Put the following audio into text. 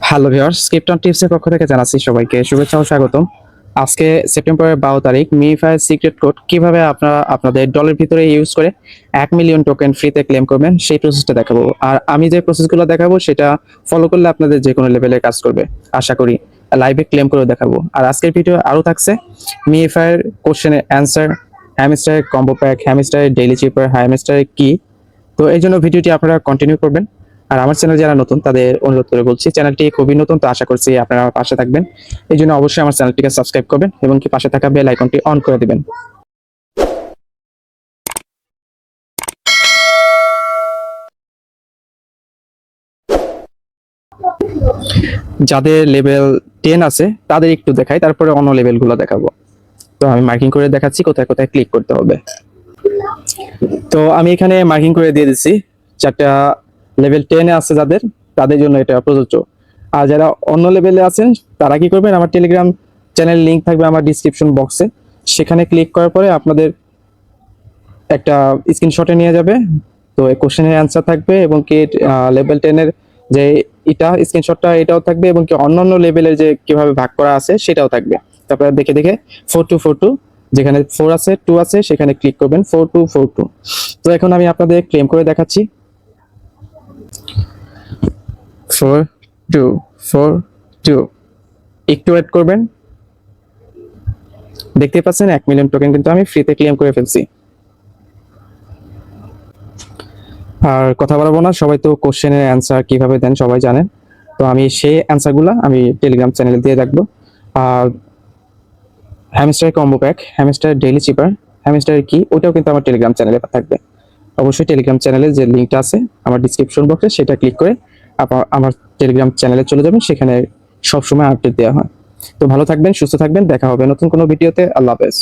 Hello viewers, স্ক্রিপ্টন টিপসের পক্ষ থেকে জানাচ্ছি সবাইকে শুভেচ্ছা ও স্বাগতম। আজকে সেপ্টেম্বরের 12 তারিখ মিফায়ার সিক্রেট কোড কিভাবে আপনারা আপনাদের ডলের ভিতরে ইউজ করে 1 মিলিয়ন টোকেন ফ্রিতে ক্লেম করবেন সেই প্রসেসটা দেখাবো। আর আমি যে প্রসেসগুলো দেখাবো সেটা ফলো করলে আপনাদের যে কোনো লেভেলে কাজ করবে আশা করি। লাইভে ক্লেম করে দেখাবো। আর আজকের ভিডিও আরও থাকছে মিফায়ার কোশ্চেনের অ্যান্সার, হ্যামস্টারের কম্বো প্যাক, হ্যামস্টারের ডেইলি চিপার, হ্যামস্টারের কি। তো এই জন্য ভিডিওটি আপনারা কন্টিনিউ করবেন। আর আমার চ্যানেল যারা নতুন তাদের অনুরোধ করে বলছি, চ্যানেলটি খুবই নতুন, তো আশা করছি আপনারা আমার পাশে থাকবেন। এই জন্য অবশ্যই আমার চ্যানেলটিকে সাবস্ক্রাইব করবেন এবং কি পাশে থাকা বেল আইকনটি অন করে দিবেন। যাদের লেভেল 10 আছে তাদের একটু দেখাই, তারপরে অন্য লেভেলগুলো দেখাবো। তো আমি মার্কিং করে দেখাচ্ছি কোথায় কোথায় ক্লিক করতে হবে। তো আমি এখানে মার্কিং করে দিয়ে দিচ্ছি চারটা লেভেল 10 এ আছে যাদের, তাদের জন্য এটা প্রযোজ্য। আর যারা অন্য লেভেলে আছেন তারা কি করবেন, আমার টেলিগ্রাম চ্যানেল লিংক থাকবে আমার ডিসক্রিপশন বক্সে, সেখানে ক্লিক করার পরে আপনাদের একটা স্ক্রিনশটে নিয়ে যাবে। তো এই কোশ্চেনের অ্যান্সার থাকবে এবং কি লেভেল 10 এর যে এটা স্ক্রিনশটটা এটাও থাকবে এবং কি অন্যান্য লেভেলের যে কিভাবে ভাগ করা আছে সেটাও থাকবে। তারপরে দেখে দেখে 4242 যেখানে 4 আছে 2 আছে সেখানে ক্লিক করবেন 4242। তো এখন আমি আপনাদের ক্লেম করে দেখাচ্ছি। 4242 একটু ওয়েট করবেন। দেখতে পাচ্ছেন 1 মিলিয়ন টোকেন কিন্তু আমি ফ্রিতে ক্লেম করে ফেলছি। আর কথা বলবো না, সবাই তো কোশ্চেনের অ্যান্সার কিভাবে দেন সবাই জানেন। তো আমি সেই অ্যান্সারগুলো আমি টেলিগ্রাম চ্যানেলে দিয়ে রাখবো। আর Hamster combo pack, Hamster daily cipher, Hamster key, ওটাও কিন্তু আমার টেলিগ্রাম চ্যানেলে থাকবে। অবশ্যই টেলিগ্রাম চ্যানেলে যে লিঙ্কটা আছে আমার ডিসক্রিপশন বক্সে সেটা ক্লিক করে আমার টেলিগ্রাম চ্যানেলে চলে যাবেন, সেখানে সবসময় আপডেট দেওয়া হয়। তো ভালো থাকবেন, সুস্থ থাকবেন, দেখা হবে নতুন কোনো ভিডিওতে। আল্লাহ হাফেজ।